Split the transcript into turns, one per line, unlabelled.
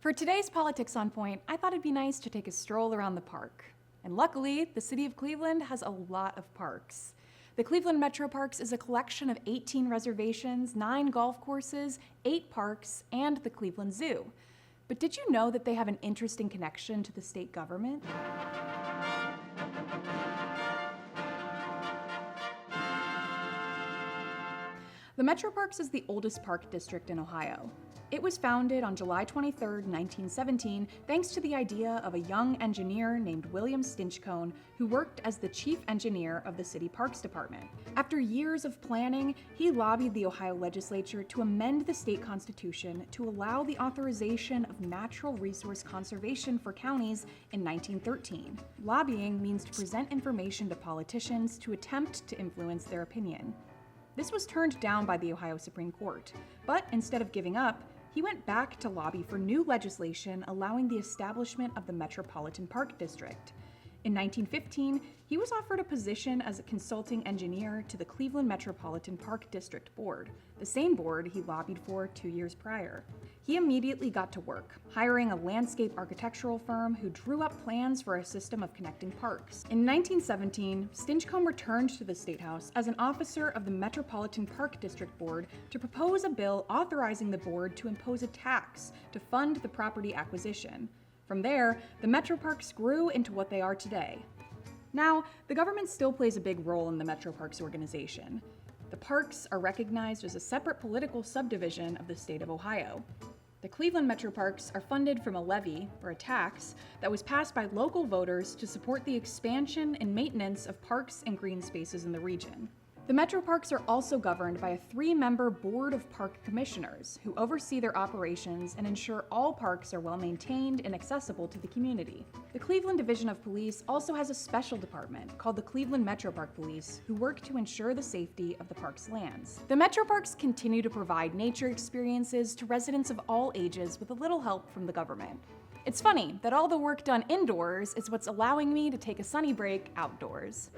For today's Politics on Point, I thought it'd be nice to take a stroll around the park. And luckily, the city of Cleveland has a lot of parks. The Cleveland Metroparks is a collection of 18 reservations, 9 golf courses, 8 parks, and the Cleveland Zoo. But did you know that they have an interesting connection to the state government? The Metroparks is the oldest park district in Ohio. It was founded on July 23, 1917, thanks to the idea of a young engineer named William Stinchcomb, who worked as the chief engineer of the city parks department. After years of planning, he lobbied the Ohio legislature to amend the state constitution to allow the authorization of natural resource conservation for counties in 1913. Lobbying means to present information to politicians to attempt to influence their opinion. This was turned down by the Ohio Supreme Court, but instead of giving up, he went back to lobby for new legislation allowing the establishment of the Metropolitan Park District. In 1915, he was offered a position as a consulting engineer to the Cleveland Metropolitan Park District Board, the same board he lobbied for 2 years prior. He immediately got to work, hiring a landscape architectural firm who drew up plans for a system of connecting parks. In 1917, Stinchcomb returned to the State House as an officer of the Metropolitan Park District Board to propose a bill authorizing the board to impose a tax to fund the property acquisition. From there, the Metroparks grew into what they are today. Now, the government still plays a big role in the Metroparks organization. The parks are recognized as a separate political subdivision of the state of Ohio. The Cleveland Metroparks are funded from a levy, or a tax, that was passed by local voters to support the expansion and maintenance of parks and green spaces in the region. The Metroparks are also governed by a 3-member Board of Park Commissioners who oversee their operations and ensure all parks are well maintained and accessible to the community. The Cleveland Division of Police also has a special department called the Cleveland Metropark Police who work to ensure the safety of the park's lands. The Metroparks continue to provide nature experiences to residents of all ages with a little help from the government. It's funny that all the work done indoors is what's allowing me to take a sunny break outdoors.